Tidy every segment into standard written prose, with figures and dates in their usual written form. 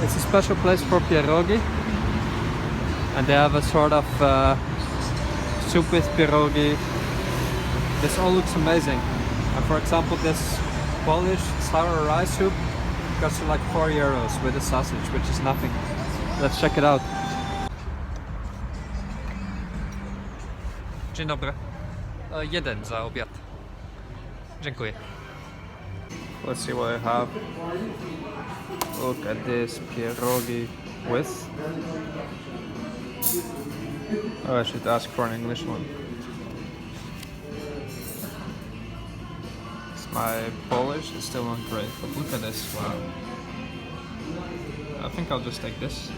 It's a special place for pierogi, and they have a sort of soup with pierogi. This all looks amazing. And for example, this Polish sour rice soup costs like €4 with a sausage, which is nothing. Let's check it out. Dzień dobry. Jeden za obiad. Dziękuję. Let's see what I have. Look at this pierogi with. Oh, I should ask for an English one. My Polish is still not great, but look at this, wow. I think I'll just take this.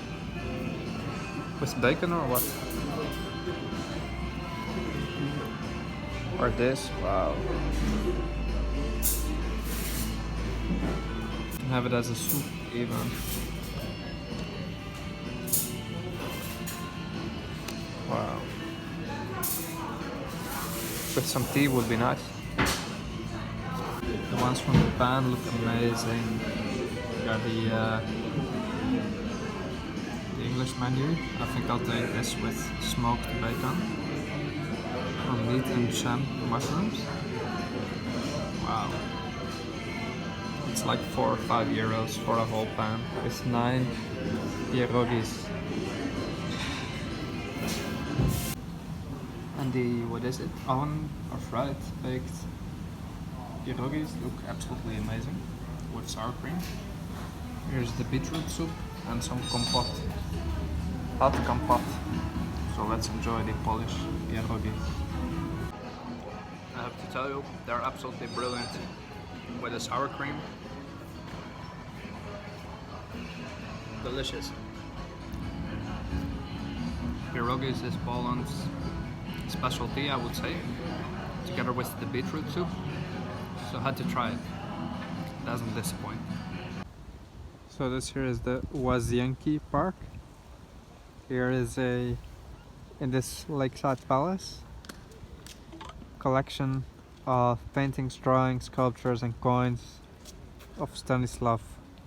With bacon or what? Or this, wow. You can have it as a soup even. Wow. With some tea would be nice. The ones from the pan look amazing. We got the English menu. I think I'll take this with smoked bacon, or meat and champ mushrooms. Wow. It's like €4 or €5 for a whole pan with 9 pierogis. And the, what is it? Oven or fried baked pierogis look absolutely amazing with sour cream. Here's the beetroot soup and some compote, hot compote. So let's enjoy the Polish pierogis. I have to tell you, they're absolutely brilliant with the sour cream. Delicious. Pierogis is Poland's specialty, I would say, together with the beetroot soup. So I had to try it. It doesn't disappoint. So this here is the Warsaw Park. Here is in this lakeside palace, collection of paintings, drawings, sculptures and coins of Stanislav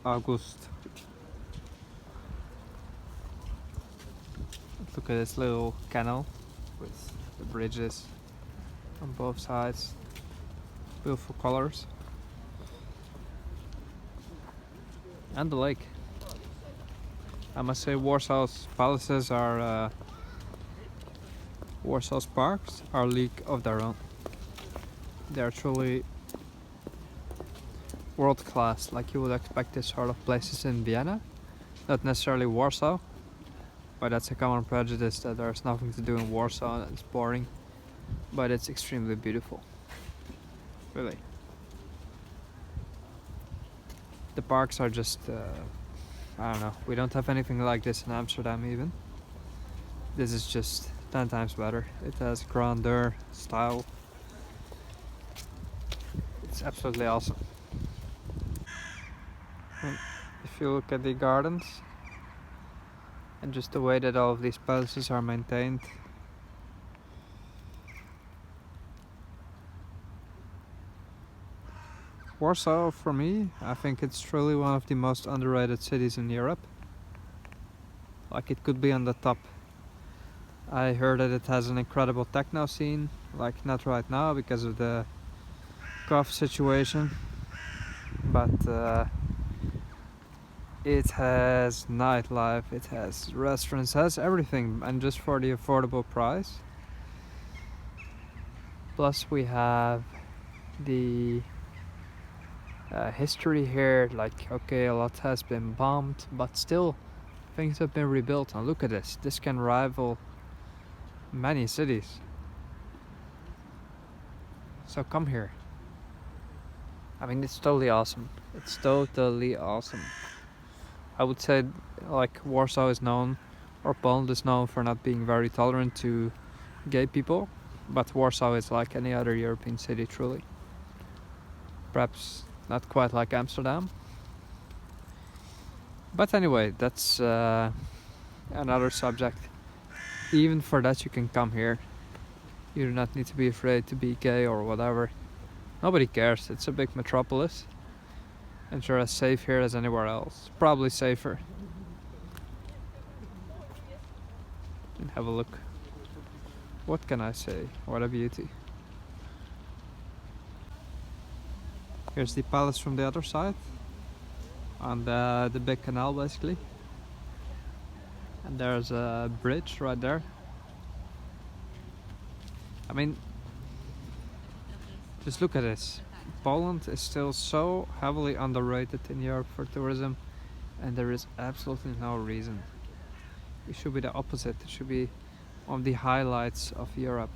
August. Look at this little canal with the bridges on both sides. Beautiful colors. And the lake. I must say Warsaw's palaces are Warsaw's parks are a league of their own. They are truly world class, like you would expect this sort of places in Vienna. Not necessarily Warsaw, but that's a common prejudice that there's nothing to do in Warsaw and it's boring. But it's extremely beautiful. Really. The parks are just, I don't know, we don't have anything like this in Amsterdam even. This is just 10 times better. It has grandeur, style. It's absolutely awesome. And if you look at the gardens and just the way that all of these palaces are maintained, Warsaw, for me, I think it's truly one of the most underrated cities in Europe. Like, it could be on the top. I heard that it has an incredible techno scene, like not right now because of the cough situation, but it has nightlife, it has restaurants, it has everything, and just for the affordable price. Plus we have the history here, like, okay, a lot has been bombed, but still things have been rebuilt. And look at this, this can rival many cities. So come here. I mean, it's totally awesome. It's totally awesome. I would say, like, Warsaw is known, or Poland is known for not being very tolerant to gay people, but Warsaw is like any other European city, truly. Perhaps not quite like Amsterdam. But anyway, that's another subject. Even for that you can come here. You do not need to be afraid to be gay or whatever. Nobody cares, it's a big metropolis. And you're as safe here as anywhere else. Probably safer. and have a look. What can I say? What a beauty. Here's the palace from the other side, on the big canal basically. And there's a bridge right there. I mean, just look at this. Poland is still so heavily underrated in Europe for tourism, and there is absolutely no reason. It should be the opposite. It should be one of the highlights of Europe.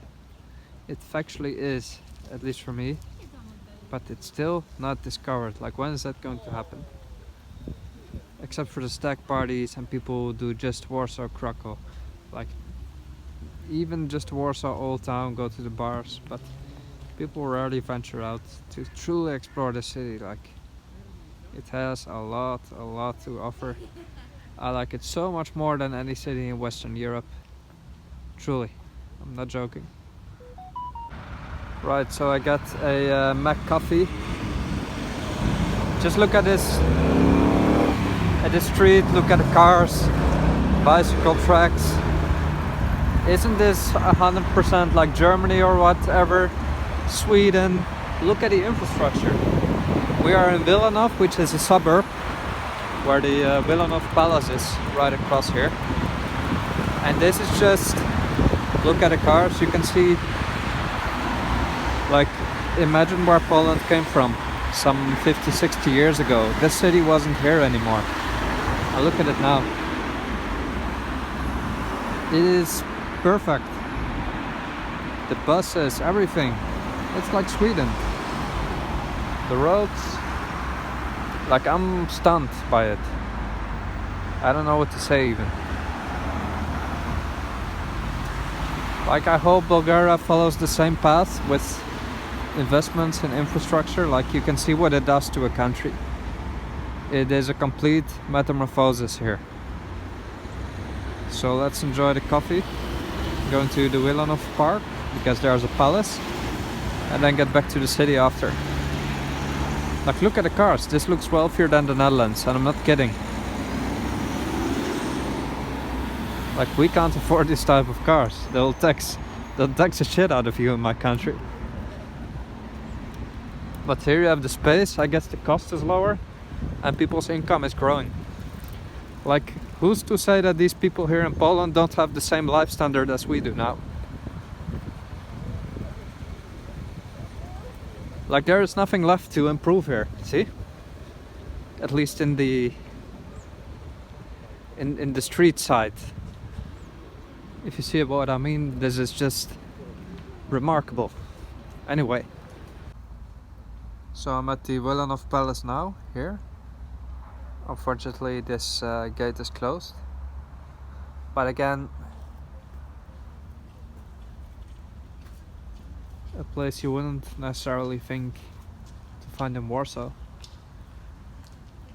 It factually is, at least for me, but it's still not discovered. Like, when is that going to happen? Except for the stag parties and people who do just Warsaw, Krakow. Like, even just Warsaw Old Town, go to the bars, but people rarely venture out to truly explore the city. Like, it has a lot to offer. I like it so much more than any city in Western Europe. Truly, I'm not joking. Right, so I got a Mac coffee. Just look at this street, look at the cars, bicycle tracks. Isn't this 100% like Germany or whatever? Sweden. Look at the infrastructure. We are in Villanov, which is a suburb where the Villanov Palace is, right across here. And this is just, look at the cars, you can see, like, imagine where Poland came from some 50, 60 years ago. This city wasn't here anymore. Now look at it now. It is perfect. The buses, everything. It's like Sweden. The roads, like, I'm stunned by it. I don't know what to say even. Like, I hope Bulgaria follows the same path with investments in infrastructure. Like, you can see what it does to a country. It is a complete metamorphosis here. So let's enjoy the coffee, going to the Villanov Park because there's a palace, and then get back to the city after. Like, look at the cars. This looks wealthier than the Netherlands, and I'm not kidding. Like, we can't afford this type of cars. They'll tax the shit out of you in my country. But here you have the space. I guess the cost is lower and people's income is growing. Like, who's to say that these people here in Poland don't have the same life standard as we do now? Like, there is nothing left to improve here, see? At least in the street side. If you see what I mean, this is just remarkable. Anyway. So I'm at the Villanov Palace now, here. Unfortunately, this gate is closed. But again, a place you wouldn't necessarily think to find in Warsaw.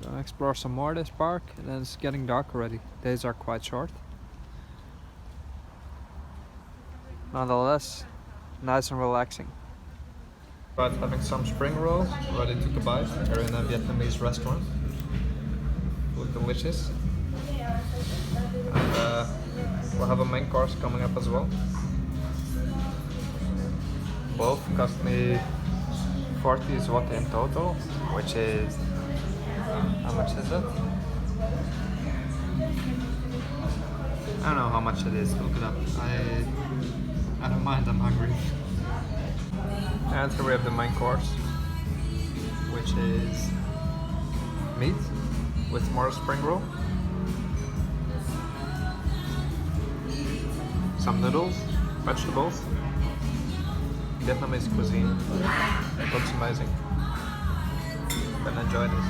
Gonna explore some more of this park, and then it's getting dark already. Days are quite short. Nonetheless, nice and relaxing. About having some spring rolls ready to bite here in a Vietnamese restaurant. Look delicious. And we'll have a main course coming up as well. Both cost me 40 zloty in total, which is, how much is it? I don't know how much it is, look it up. I don't mind, I'm hungry. And here we have the main course, which is meat with more spring roll, some noodles, vegetables, Vietnamese cuisine. It looks amazing. Gonna enjoy this.